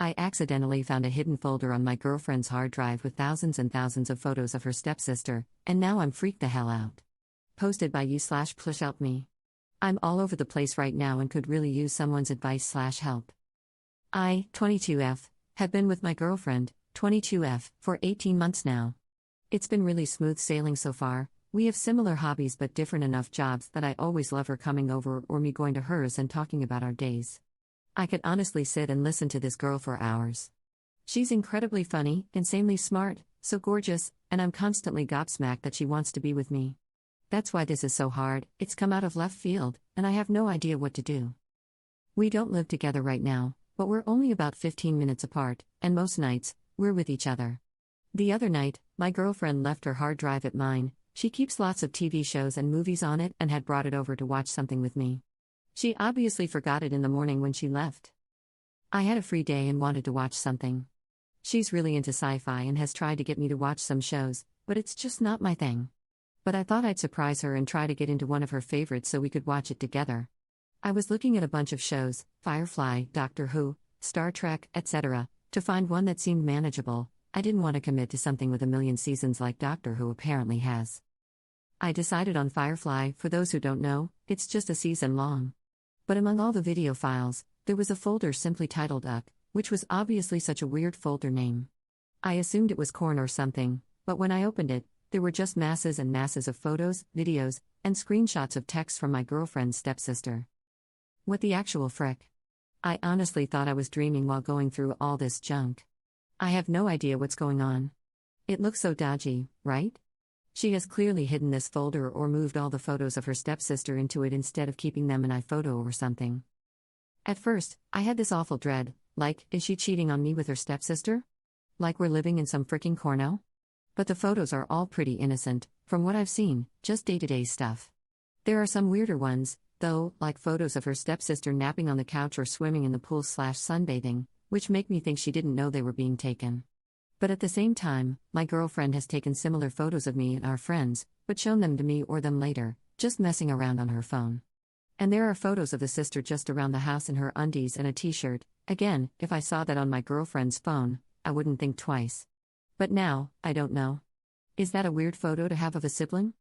I accidentally found a hidden folder on my girlfriend's hard drive with thousands and thousands of photos of her stepsister, and now I'm freaked the hell out. Posted by you/push-help-me. I'm all over the place right now and could really use someone's advice/help. I, 22F, have been with my girlfriend, 22F, for 18 months now. It's been really smooth sailing so far. We have similar hobbies but different enough jobs that I always love her coming over or me going to hers and talking about our days. I could honestly sit and listen to this girl for hours. She's incredibly funny, insanely smart, so gorgeous, and I'm constantly gobsmacked that she wants to be with me. That's why this is so hard. It's come out of left field, and I have no idea what to do. We don't live together right now, but we're only about 15 minutes apart, and most nights, we're with each other. The other night, my girlfriend left her hard drive at mine. She keeps lots of TV shows and movies on it and had brought it over to watch something with me. She obviously forgot it in the morning when she left. I had a free day and wanted to watch something. She's really into sci-fi and has tried to get me to watch some shows, but it's just not my thing. But I thought I'd surprise her and try to get into one of her favorites so we could watch it together. I was looking at a bunch of shows, Firefly, Doctor Who, Star Trek, etc., to find one that seemed manageable. I didn't want to commit to something with a million seasons like Doctor Who apparently has. I decided on Firefly. For those who don't know, it's just a season long. But among all the video files, there was a folder simply titled UCK, which was obviously such a weird folder name. I assumed it was corn or something, but when I opened it, there were just masses and masses of photos, videos, and screenshots of texts from my girlfriend's stepsister. What the actual frick? I honestly thought I was dreaming while going through all this junk. I have no idea what's going on. It looks so dodgy, right? She has clearly hidden this folder or moved all the photos of her stepsister into it instead of keeping them in iPhoto or something. At first, I had this awful dread, like, is she cheating on me with her stepsister? Like we're living in some fricking corno? But the photos are all pretty innocent, from what I've seen, just day-to-day stuff. There are some weirder ones, though, like photos of her stepsister napping on the couch or swimming in the pool/sunbathing, which make me think she didn't know they were being taken. But at the same time, my girlfriend has taken similar photos of me and our friends, but shown them to me or them later, just messing around on her phone. And there are photos of the sister just around the house in her undies and a t-shirt. Again, if I saw that on my girlfriend's phone, I wouldn't think twice. But now, I don't know. Is that a weird photo to have of a sibling?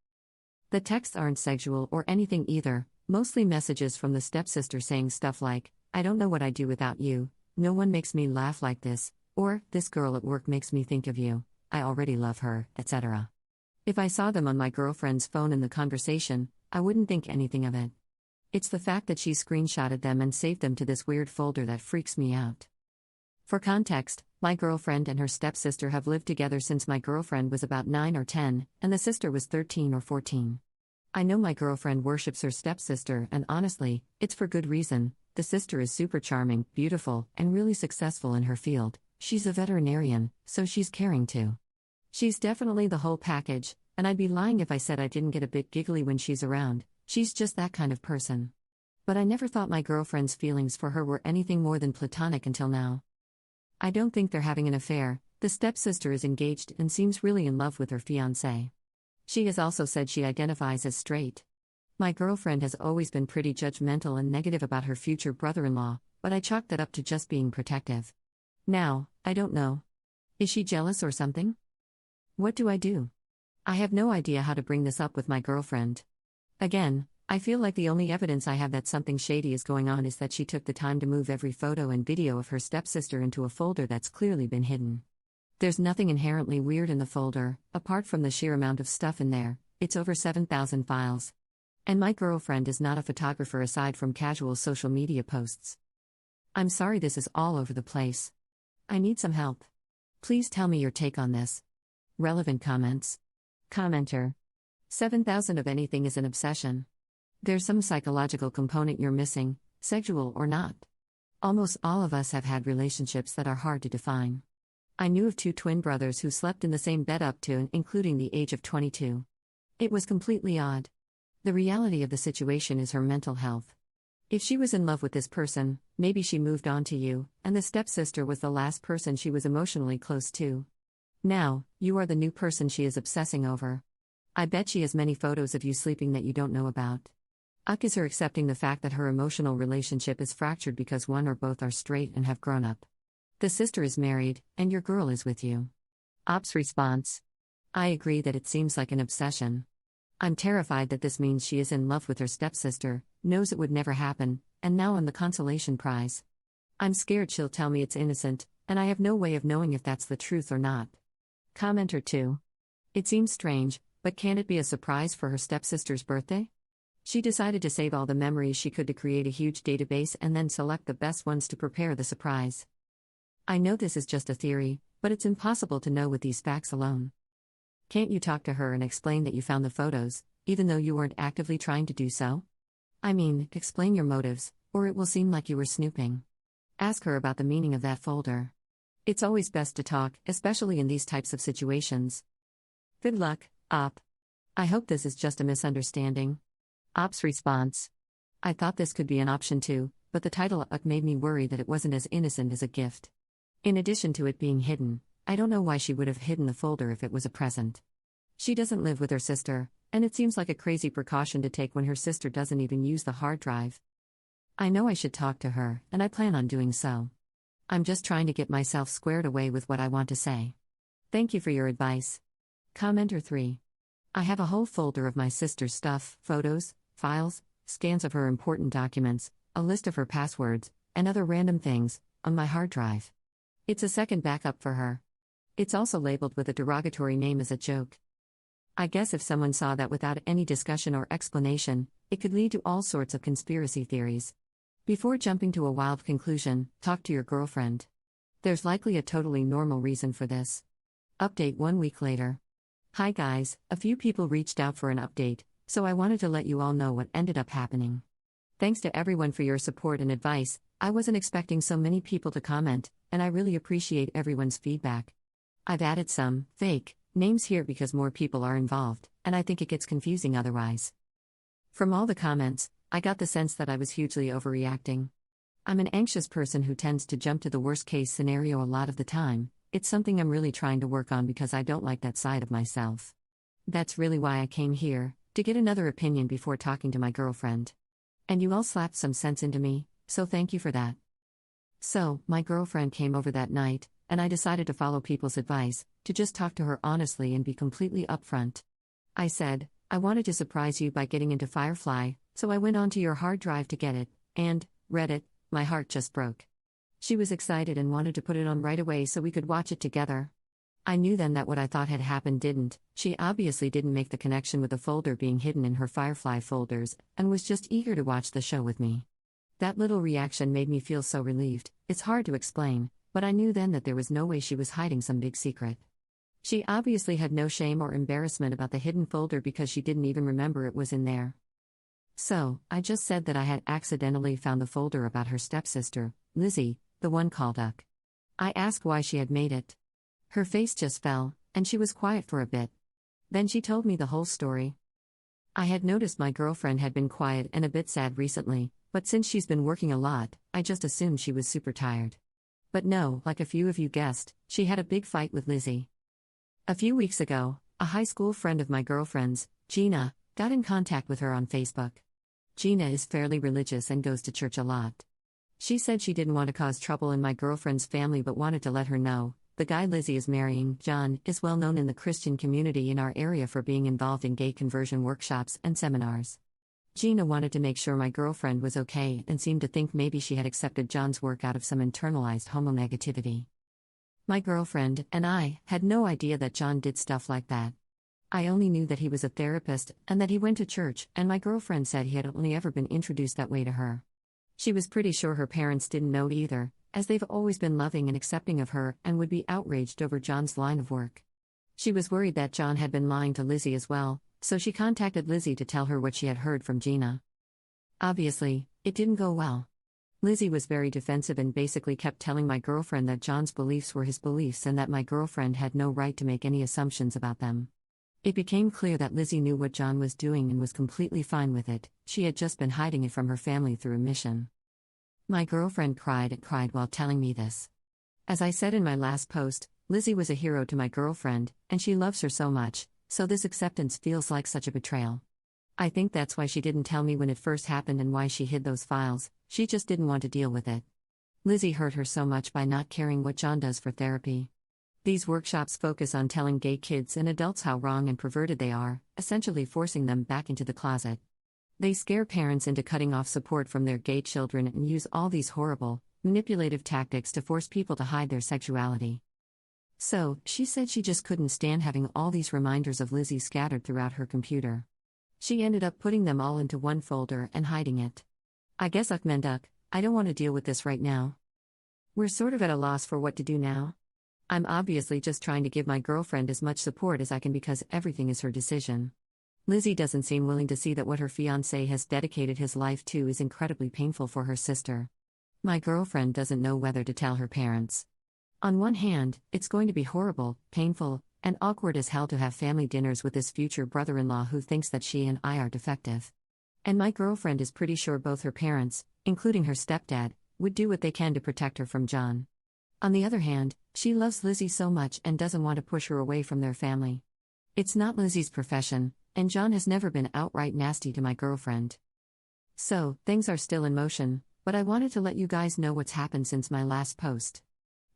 The texts aren't sexual or anything either, mostly messages from the stepsister saying stuff like, I don't know what I'd do without you, no one makes me laugh like this, or, this girl at work makes me think of you, I already love her, etc. If I saw them on my girlfriend's phone in the conversation, I wouldn't think anything of it. It's the fact that she screenshotted them and saved them to this weird folder that freaks me out. For context, my girlfriend and her stepsister have lived together since my girlfriend was about 9 or 10, and the sister was 13 or 14. I know my girlfriend worships her stepsister, and honestly, it's for good reason. The sister is super charming, beautiful, and really successful in her field. She's a veterinarian, so she's caring too. She's definitely the whole package, and I'd be lying if I said I didn't get a bit giggly when she's around. She's just that kind of person. But I never thought my girlfriend's feelings for her were anything more than platonic until now. I don't think they're having an affair. The stepsister is engaged and seems really in love with her fiancé. She has also said she identifies as straight. My girlfriend has always been pretty judgmental and negative about her future brother-in-law, but I chalked that up to just being protective. Now, I don't know. Is she jealous or something? What do I do? I have no idea how to bring this up with my girlfriend. Again, I feel like the only evidence I have that something shady is going on is that she took the time to move every photo and video of her stepsister into a folder that's clearly been hidden. There's nothing inherently weird in the folder, apart from the sheer amount of stuff in there. It's over 7,000 files. And my girlfriend is not a photographer aside from casual social media posts. I'm sorry this is all over the place. I need some help. Please tell me your take on this. Relevant comments. Commenter. 7,000 of anything is an obsession. There's some psychological component you're missing, sexual or not. Almost all of us have had relationships that are hard to define. I knew of 2 twin brothers who slept in the same bed up to and including the age of 22. It was completely odd. The reality of the situation is her mental health. If she was in love with this person, maybe she moved on to you, and the stepsister was the last person she was emotionally close to. Now, you are the new person she is obsessing over. I bet she has many photos of you sleeping that you don't know about. UCK is her accepting the fact that her emotional relationship is fractured because one or both are straight and have grown up. The sister is married, and your girl is with you. Ops response. I agree that it seems like an obsession. I'm terrified that this means she is in love with her stepsister, knows it would never happen, and now I'm the consolation prize. I'm scared she'll tell me it's innocent, and I have no way of knowing if that's the truth or not. Commenter 2. It seems strange, but can it be a surprise for her stepsister's birthday? She decided to save all the memories she could to create a huge database and then select the best ones to prepare the surprise. I know this is just a theory, but it's impossible to know with these facts alone. Can't you talk to her and explain that you found the photos, even though you weren't actively trying to do so? I mean, explain your motives, or it will seem like you were snooping. Ask her about the meaning of that folder. It's always best to talk, especially in these types of situations. Good luck, Op. I hope this is just a misunderstanding. Op's response. I thought this could be an option too, but the title made me worry that it wasn't as innocent as a gift. In addition to it being hidden, I don't know why she would have hidden the folder if it was a present. She doesn't live with her sister, and it seems like a crazy precaution to take when her sister doesn't even use the hard drive. I know I should talk to her, and I plan on doing so. I'm just trying to get myself squared away with what I want to say. Thank you for your advice. Commenter 3. I have a whole folder of my sister's stuff, photos, files, scans of her important documents, a list of her passwords, and other random things, on my hard drive. It's a second backup for her. It's also labeled with a derogatory name as a joke. I guess if someone saw that without any discussion or explanation, it could lead to all sorts of conspiracy theories. Before jumping to a wild conclusion, talk to your girlfriend. There's likely a totally normal reason for this. Update 1 week later. Hi guys, a few people reached out for an update, so I wanted to let you all know what ended up happening. Thanks to everyone for your support and advice. I wasn't expecting so many people to comment, and I really appreciate everyone's feedback. I've added some fake names here because more people are involved, and I think it gets confusing otherwise. From all the comments, I got the sense that I was hugely overreacting. I'm an anxious person who tends to jump to the worst case scenario a lot of the time. It's something I'm really trying to work on because I don't like that side of myself. That's really why I came here, to get another opinion before talking to my girlfriend. And you all slapped some sense into me, so thank you for that. So, my girlfriend came over that night, and I decided to follow people's advice, to just talk to her honestly and be completely upfront. I said, I wanted to surprise you by getting into Firefly, so I went onto your hard drive to get it, and read it. My heart just broke. She was excited and wanted to put it on right away so we could watch it together. I knew then that what I thought had happened didn't. She obviously didn't make the connection with the folder being hidden in her Firefly folders, and was just eager to watch the show with me. That little reaction made me feel so relieved. It's hard to explain, but I knew then that there was no way she was hiding some big secret. She obviously had no shame or embarrassment about the hidden folder because she didn't even remember it was in there. So, I just said that I had accidentally found the folder about her stepsister, Lizzie, the one called Uck. I asked why she had made it. Her face just fell, and she was quiet for a bit. Then she told me the whole story. I had noticed my girlfriend had been quiet and a bit sad recently, but since she's been working a lot, I just assumed she was super tired. But no, like a few of you guessed, she had a big fight with Lizzie. A few weeks ago, a high school friend of my girlfriend's, Gina, got in contact with her on Facebook. Gina is fairly religious and goes to church a lot. She said she didn't want to cause trouble in my girlfriend's family but wanted to let her know. The guy Lizzie is marrying, John, is well known in the Christian community in our area for being involved in gay conversion workshops and seminars. Gina wanted to make sure my girlfriend was okay and seemed to think maybe she had accepted John's work out of some internalized homonegativity. My girlfriend and I had no idea that John did stuff like that. I only knew that he was a therapist and that he went to church, and my girlfriend said he had only ever been introduced that way to her. She was pretty sure her parents didn't know either, as they've always been loving and accepting of her and would be outraged over John's line of work. She was worried that John had been lying to Lizzie as well, so she contacted Lizzie to tell her what she had heard from Gina. Obviously, it didn't go well. Lizzie was very defensive and basically kept telling my girlfriend that John's beliefs were his beliefs and that my girlfriend had no right to make any assumptions about them. It became clear that Lizzie knew what John was doing and was completely fine with it. She had just been hiding it from her family through a mission. My girlfriend cried while telling me this. As I said in my last post, Lizzie was a hero to my girlfriend, and she loves her so much, so this acceptance feels like such a betrayal. I think that's why she didn't tell me when it first happened and why she hid those files. She just didn't want to deal with it. Lizzie hurt her so much by not caring what John does for therapy. These workshops focus on telling gay kids and adults how wrong and perverted they are, essentially forcing them back into the closet. They scare parents into cutting off support from their gay children and use all these horrible, manipulative tactics to force people to hide their sexuality. So, she said she just couldn't stand having all these reminders of Lizzie scattered throughout her computer. She ended up putting them all into one folder and hiding it. I guess Ukmenduk, I don't want to deal with this right now. We're sort of at a loss for what to do now. I'm obviously just trying to give my girlfriend as much support as I can because everything is her decision. Lizzie doesn't seem willing to see that what her fiancé has dedicated his life to is incredibly painful for her sister. My girlfriend doesn't know whether to tell her parents. On one hand, it's going to be horrible, painful, and awkward as hell to have family dinners with this future brother-in-law who thinks that she and I are defective. And my girlfriend is pretty sure both her parents, including her stepdad, would do what they can to protect her from John. On the other hand, she loves Lizzie so much and doesn't want to push her away from their family. It's not Lizzie's profession, and John has never been outright nasty to my girlfriend. So, things are still in motion, but I wanted to let you guys know what's happened since my last post.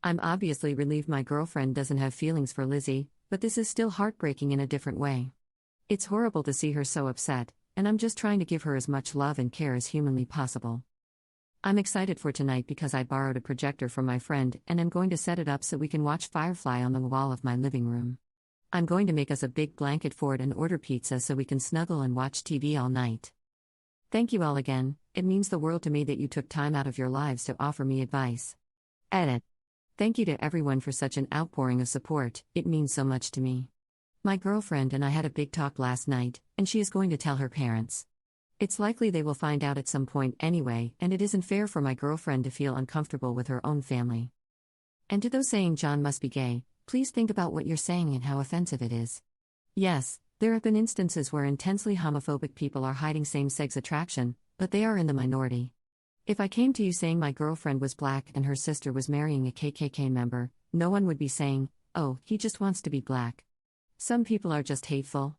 I'm obviously relieved my girlfriend doesn't have feelings for Lizzie, but this is still heartbreaking in a different way. It's horrible to see her so upset, and I'm just trying to give her as much love and care as humanly possible. I'm excited for tonight because I borrowed a projector from my friend and am going to set it up so we can watch Firefly on the wall of my living room. I'm going to make us a big blanket fort and order pizza so we can snuggle and watch TV all night. Thank you all again, it means the world to me that you took time out of your lives to offer me advice. Edit. Thank you to everyone for such an outpouring of support, it means so much to me. My girlfriend and I had a big talk last night, and she is going to tell her parents. It's likely they will find out at some point anyway, and it isn't fair for my girlfriend to feel uncomfortable with her own family. And to those saying John must be gay, please think about what you're saying and how offensive it is. Yes, there have been instances where intensely homophobic people are hiding same-sex attraction, but they are in the minority. If I came to you saying my girlfriend was black and her sister was marrying a KKK member, no one would be saying, "Oh, he just wants to be black." Some people are just hateful.